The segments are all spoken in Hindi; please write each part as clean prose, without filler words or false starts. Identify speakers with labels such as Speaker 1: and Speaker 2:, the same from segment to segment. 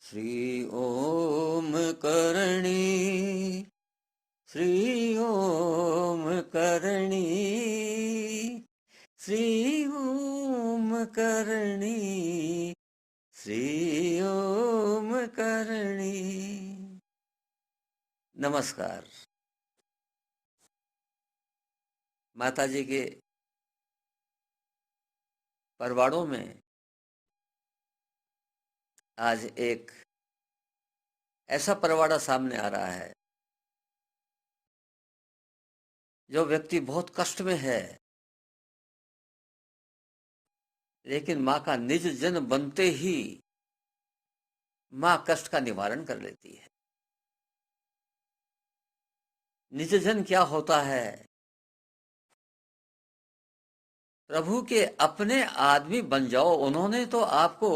Speaker 1: श्री ओम करणी, श्री ओम करणी, श्री ओम करणी, श्री ओम करणी। नमस्कार। माता जी के परवाड़ों में आज एक ऐसा परवाड़ा सामने आ रहा है जो व्यक्ति बहुत कष्ट में है, लेकिन माँ का निज जन बनते ही माँ कष्ट का निवारण कर लेती है। निज जन क्या होता है? प्रभु के अपने आदमी बन जाओ। उन्होंने तो आपको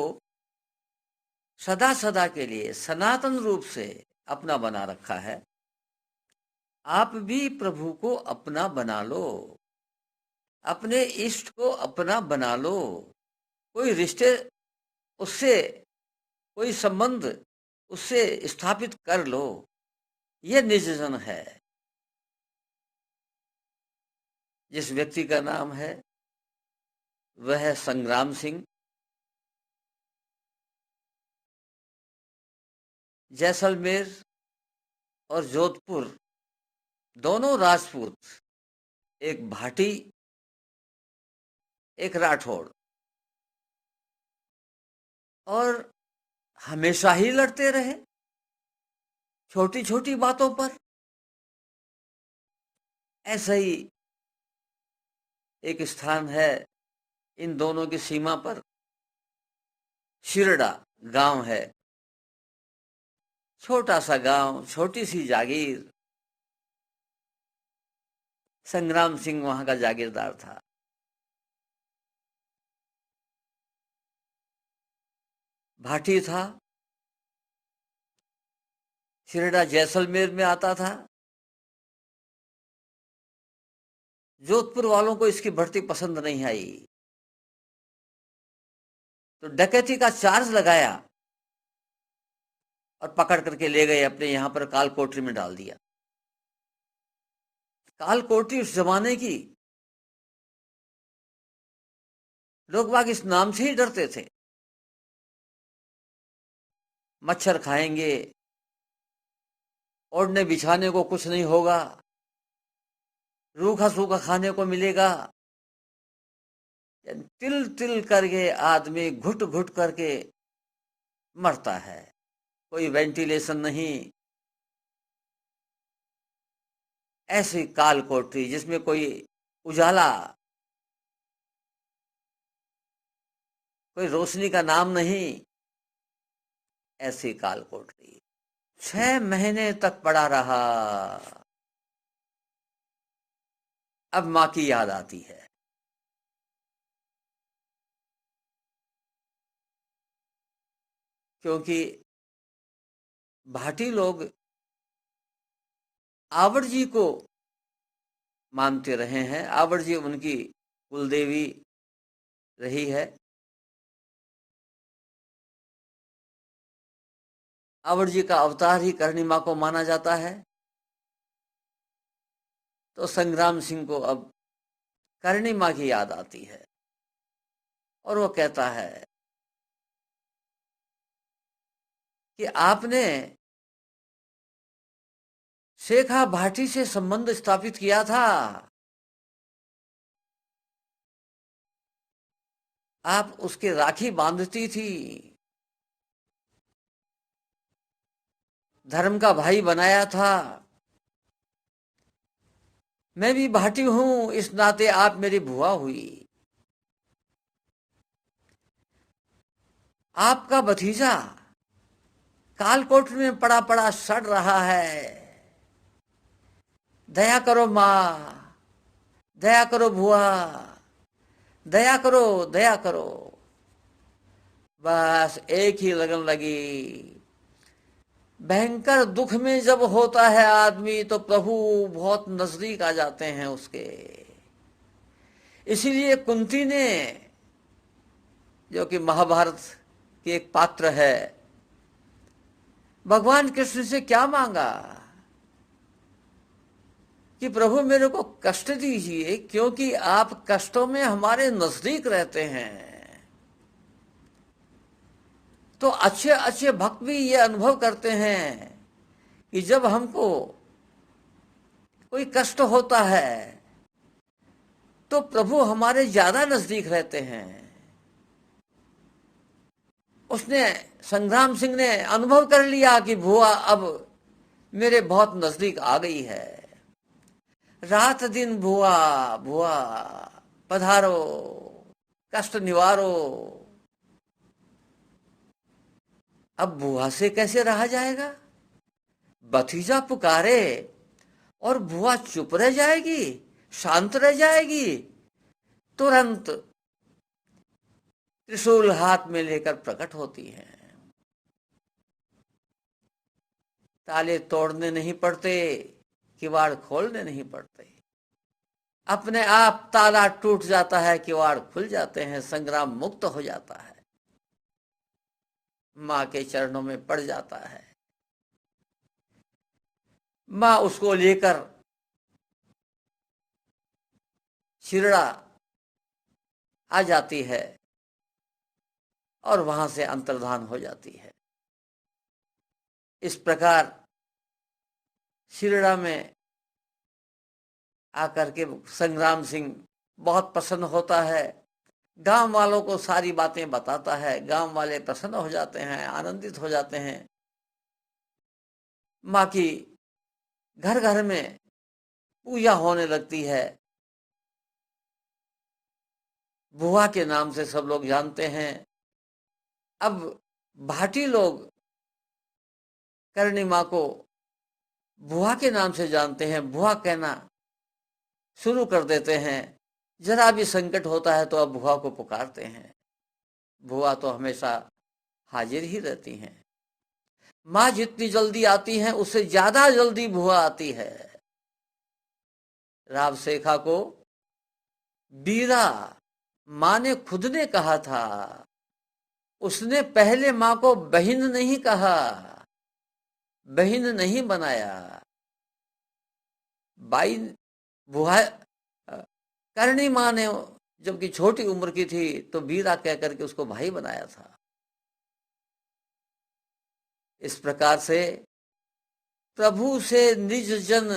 Speaker 1: सदा सदा के लिए सनातन रूप से अपना बना रखा है। आप भी प्रभु को अपना बना लो, अपने इष्ट को अपना बना लो। कोई रिश्ते उससे, कोई संबंध उससे स्थापित कर लो। यह निज जन है। जिस व्यक्ति का नाम है वह है संग्राम सिंह। जैसलमेर और जोधपुर दोनों राजपूत, एक भाटी एक राठौड़, और हमेशा ही लड़ते रहे छोटी छोटी बातों पर। ऐसा ही एक स्थान है इन दोनों की सीमा पर, शिरडा गांव है। छोटा सा गांव, छोटी सी जागीर। संग्राम सिंह वहां का जागीरदार था। भाटी था, शिरडा जैसलमेर में आता था। जोधपुर वालों को इसकी भर्ती पसंद नहीं आई, तो डकैती का चार्ज लगाया और पकड़ करके ले गए अपने यहां पर काल कोठरी में डाल दिया। काल कोठरी उस जमाने की, लोग बाग इस नाम से ही डरते थे। मच्छर खाएंगे, ओढ़ने बिछाने को कुछ नहीं होगा, रूखा सूखा खाने को मिलेगा। तिल तिल करके आदमी घुट घुट करके मरता है। कोई वेंटिलेशन नहीं। ऐसी काल कोठरी जिसमें कोई उजाला, कोई रोशनी का नाम नहीं। ऐसी काल कोठरी 6 महीने तक पड़ा रहा। अब मां की याद आती है, क्योंकि भाटी लोग आवड़ जी को मानते रहे हैं। आवड़ जी उनकी कुलदेवी रही है। आवड़ जी का अवतार ही करणी मां को माना जाता है। तो संग्राम सिंह को अब करणी मां की याद आती है और वो कहता है कि आपने शेखा भाटी से संबंध स्थापित किया था। आप उसके राखी बांधती थी, धर्म का भाई बनाया था। मैं भी भाटी हूं, इस नाते आप मेरी बुआ हुई। आपका भतीजा कालकोट में पड़ा पड़ा सड़ रहा है। दया करो मां, दया करो बुआ, दया करो, दया करो। बस एक ही लगन लगी। भयंकर दुख में जब होता है आदमी तो प्रभु बहुत नजदीक आ जाते हैं उसके। इसीलिए कुंती ने, जो कि महाभारत की एक पात्र है, भगवान कृष्ण से क्या मांगा कि प्रभु मेरे को कष्ट दीजिए, क्योंकि आप कष्टों में हमारे नजदीक रहते हैं। तो अच्छे अच्छे भक्त भी ये अनुभव करते हैं कि जब हमको कोई कष्ट होता है तो प्रभु हमारे ज्यादा नजदीक रहते हैं। उसने, संग्राम सिंह ने अनुभव कर लिया कि भुआ अब मेरे बहुत नजदीक आ गई है। रात दिन भुआ भुआ पधारो, कष्ट निवारो। अब भुआ से कैसे रहा जाएगा? भतीजा पुकारे और भुआ चुप रह जाएगी, शांत रह जाएगी? तुरंत त्रिशूल हाथ में लेकर प्रकट होती है। ताले तोड़ने नहीं पड़ते, किवाड़ खोलने नहीं पड़ते, अपने आप ताला टूट जाता है, किवाड़ खुल जाते हैं, संग्राम मुक्त हो जाता है, मां के चरणों में पड़ जाता है। मां उसको लेकर शिरड़ा आ जाती है और वहां से अंतर्धान हो जाती है। इस प्रकार शिरड़ा में आकर के संग्राम सिंह बहुत प्रसन्न होता है, गांव वालों को सारी बातें बताता है, गांव वाले प्रसन्न हो जाते हैं, आनंदित हो जाते हैं। माँ की घर घर में पूजा होने लगती है, बुआ के नाम से सब लोग जानते हैं। अब भाटी लोग करणी माँ को बुआ के नाम से जानते हैं, बुआ कहना शुरू कर देते हैं। जरा भी संकट होता है तो अब बुआ को पुकारते हैं। बुआ तो हमेशा हाजिर ही रहती हैं। माँ जितनी जल्दी आती हैं उससे ज्यादा जल्दी बुआ आती है। राव शेखा को बीरा माँ ने खुद ने कहा था, उसने पहले माँ को बहन नहीं कहा, बहन नहीं बनाया। बाई बुआ करणी माँ ने जबकि छोटी उम्र की थी तो बीरा कह करके उसको भाई बनाया था। इस प्रकार से प्रभु से निज जन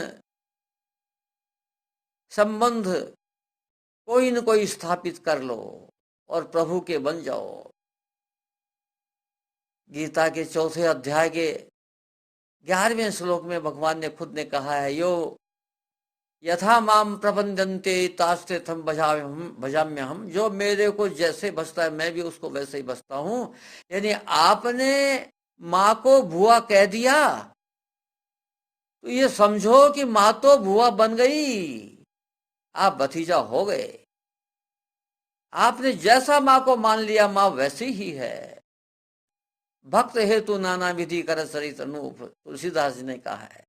Speaker 1: संबंध कोई न कोई स्थापित कर लो और प्रभु के बन जाओ। गीता के 4थे अध्याय के 11वें श्लोक में भगवान ने खुद ने कहा है, यो यथा माम प्रबंधन्ते तास्ते थम भजाम्य हम, जो मेरे को जैसे बसता है मैं भी उसको वैसे ही बसता हूं। यानी आपने माँ को बुआ कह दिया तो ये समझो कि माँ तो बुआ बन गई, आप भतीजा हो गए। आपने जैसा माँ को मान लिया माँ वैसी ही है। भक्त हेतु नाना विधि कर सरित अनूप, तुलसीदास जी ने कहा है।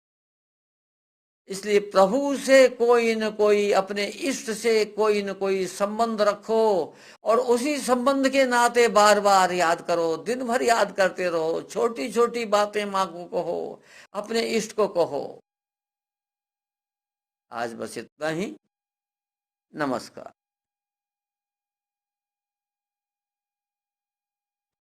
Speaker 1: इसलिए प्रभु से कोई न कोई, अपने इष्ट से कोई न कोई संबंध रखो और उसी संबंध के नाते बार बार याद करो, दिन भर याद करते रहो, छोटी छोटी बातें माँ को कहो, अपने इष्ट को कहो। आज बस इतना ही। नमस्कार।